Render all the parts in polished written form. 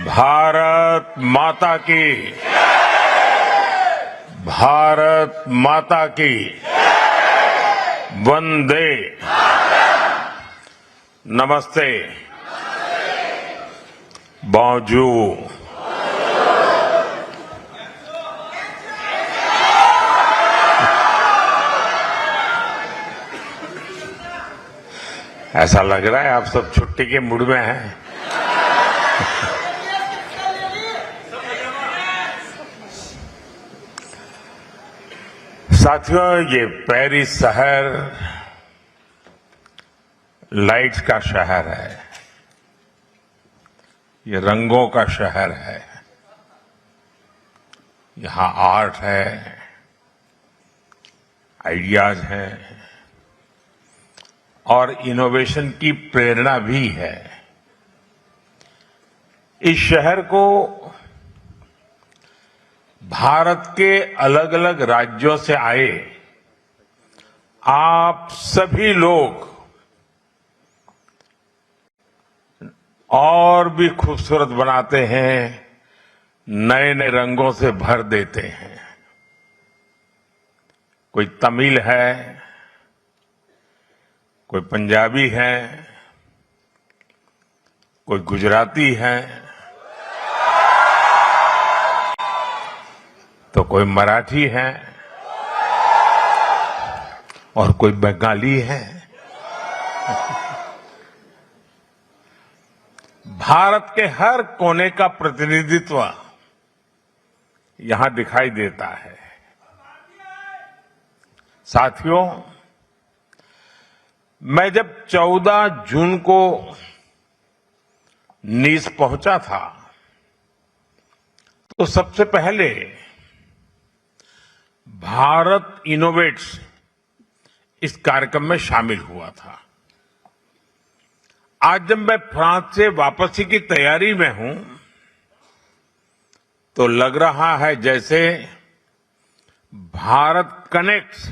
भारत माता की, भारत माता की, वंदे, नमस्ते, bonjour। ऐसा लग रहा है आप सब छुट्टी के मूड में हैं। साथियों, ये पेरिस शहर लाइट्स का शहर है, ये रंगों का शहर है। यहाँ आर्ट है, आइडियाज हैं और इनोवेशन की प्रेरणा भी है। इस शहर को भारत के अलग अलग राज्यों से आए आप सभी लोग और भी खूबसूरत बनाते हैं, नए नए रंगों से भर देते हैं। कोई तमिल है, कोई पंजाबी है, कोई गुजराती है, तो कोई मराठी है और कोई बंगाली है। भारत के हर कोने का प्रतिनिधित्व यहां दिखाई देता है। साथियों, मैं जब 14 जून को नीस पहुंचा था तो सबसे पहले भारत इनोवेट्स इस कार्यक्रम में शामिल हुआ था। आज जब मैं फ्रांस से वापसी की तैयारी में हूं तो लग रहा है जैसे भारत कनेक्ट्स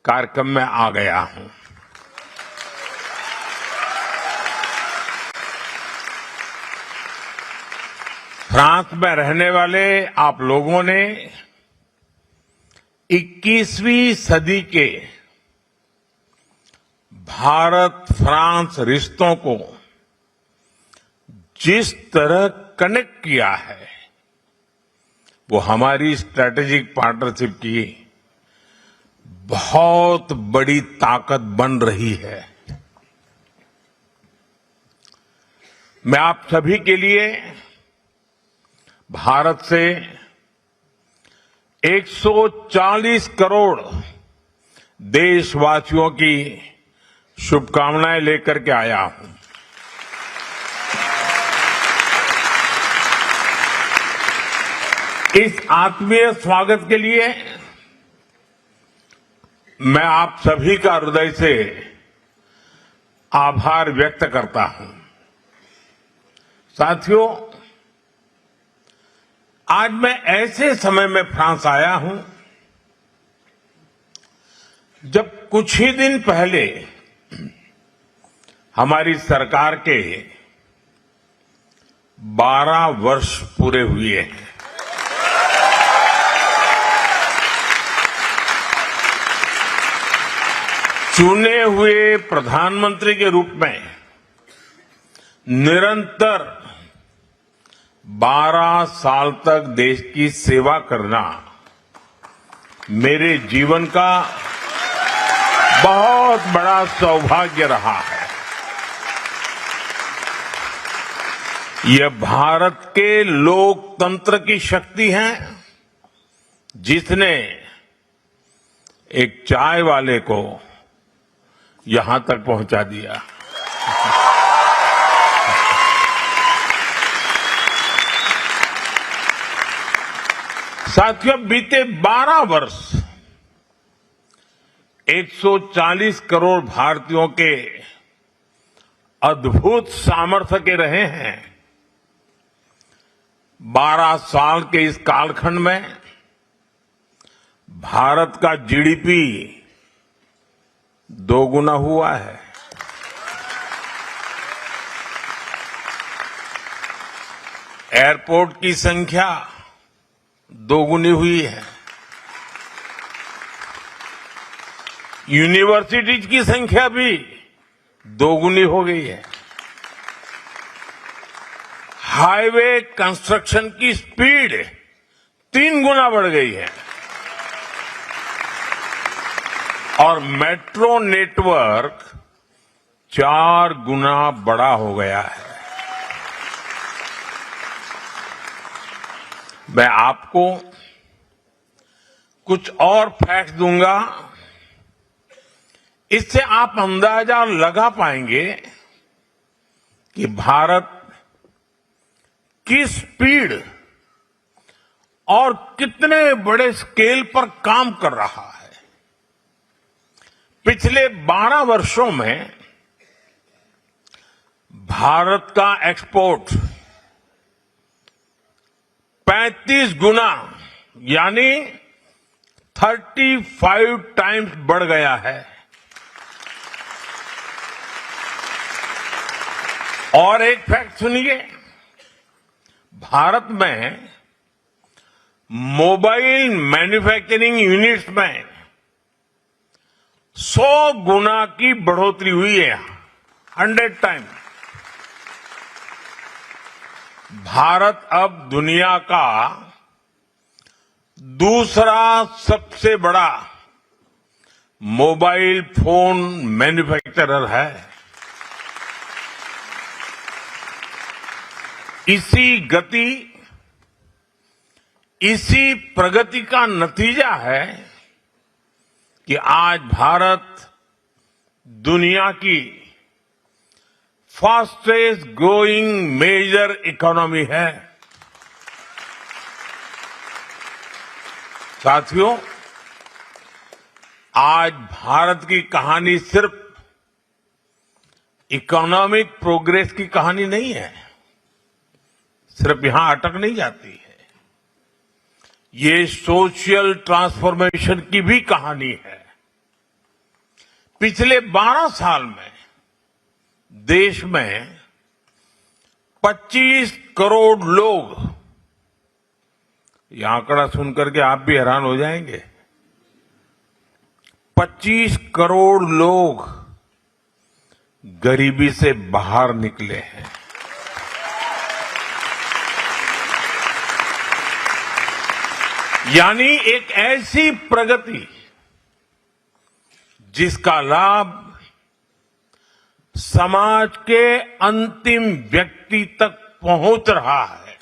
कार्यक्रम में आ गया हूं। फ्रांस में रहने वाले आप लोगों ने 21वीं सदी के भारत फ्रांस रिश्तों को जिस तरह कनेक्ट किया है वो हमारी स्ट्रैटेजिक पार्टनरशिप की बहुत बड़ी ताकत बन रही है। मैं आप सभी के लिए भारत से 140 करोड़ देशवासियों की शुभकामनाएं लेकर के आया हूं। इस आत्मीय स्वागत के लिए मैं आप सभी का हृदय से आभार व्यक्त करता हूं। साथियों, आज मैं ऐसे समय में फ्रांस आया हूं जब कुछ ही दिन पहले हमारी सरकार के 12 वर्ष पूरे हुए हैं। चुने हुए प्रधानमंत्री के रूप में निरंतर 12 साल तक देश की सेवा करना मेरे जीवन का बहुत बड़ा सौभाग्य रहा है। यह भारत के लोकतंत्र की शक्ति है जिसने एक चाय वाले को यहां तक पहुंचा दिया। साथियों, बीते 12 वर्ष 140 करोड़ भारतीयों के अद्भुत सामर्थ्य के रहे हैं। 12 साल के इस कालखंड में भारत का जीडीपी दोगुना हुआ है। एयरपोर्ट की संख्या दोगुनी हुई है। यूनिवर्सिटीज की संख्या भी दोगुनी हो गई है। हाईवे कंस्ट्रक्शन की स्पीड 3 गुना बढ़ गई है और मेट्रो नेटवर्क 4 गुना बड़ा हो गया है। मैं आपको कुछ और फैक्ट दूंगा, इससे आप अंदाजा लगा पाएंगे कि भारत किस स्पीड और कितने बड़े स्केल पर काम कर रहा है। पिछले 12 वर्षों में भारत का एक्सपोर्ट 35 गुना यानी 35 टाइम्स बढ़ गया है। और एक फैक्ट सुनिए, भारत में मोबाइल मैन्युफैक्चरिंग यूनिट्स में 100 गुना की बढ़ोतरी हुई है, 100 टाइम। भारत अब दुनिया का दूसरा सबसे बड़ा मोबाइल फोन मैन्युफैक्चरर है। इसी गति, इसी प्रगति का नतीजा है कि आज भारत दुनिया की फास्टेस्ट ग्रोइंग मेजर इकोनॉमी है। साथियों, आज भारत की कहानी सिर्फ इकोनॉमिक प्रोग्रेस की कहानी नहीं है, सिर्फ यहां अटक नहीं जाती है। ये सोशल ट्रांसफॉर्मेशन की भी कहानी है। पिछले 12 साल में देश में 25 करोड़ लोग, यह आंकड़ा सुनकर के आप भी हैरान हो जाएंगे, 25 करोड़ लोग गरीबी से बाहर निकले हैं। यानी एक ऐसी प्रगति जिसका लाभ समाज के अंतिम व्यक्ति तक पहुंच रहा है।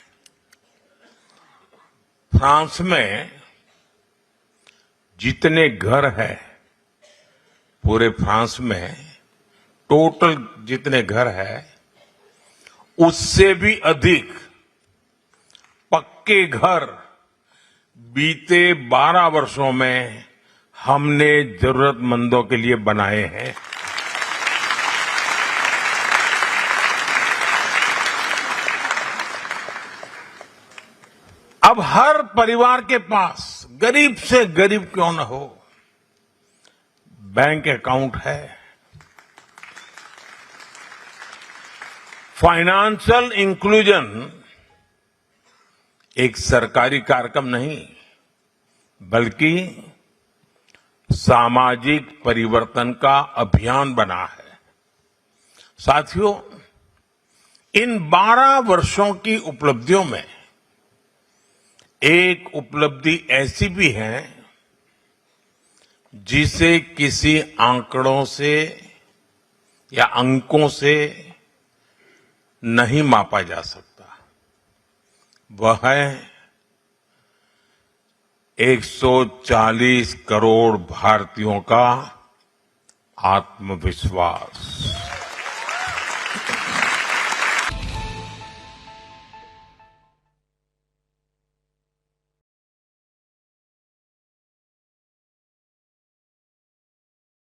फ्रांस में जितने घर हैं, पूरे फ्रांस में टोटल जितने घर हैं, उससे भी अधिक पक्के घर बीते 12 वर्षों में हमने जरूरतमंदों के लिए बनाए हैं। अब हर परिवार के पास, गरीब से गरीब क्यों न हो, बैंक अकाउंट है। फाइनेंशियल इंक्लूजन एक सरकारी कार्यक्रम नहीं, बल्कि सामाजिक परिवर्तन का अभियान बना है। साथियों, इन 12 वर्षों की उपलब्धियों में एक उपलब्धि ऐसी भी है जिसे किसी आंकड़ों से या अंकों से नहीं मापा जा सकता। वह है 140 करोड़ भारतीयों का आत्मविश्वास।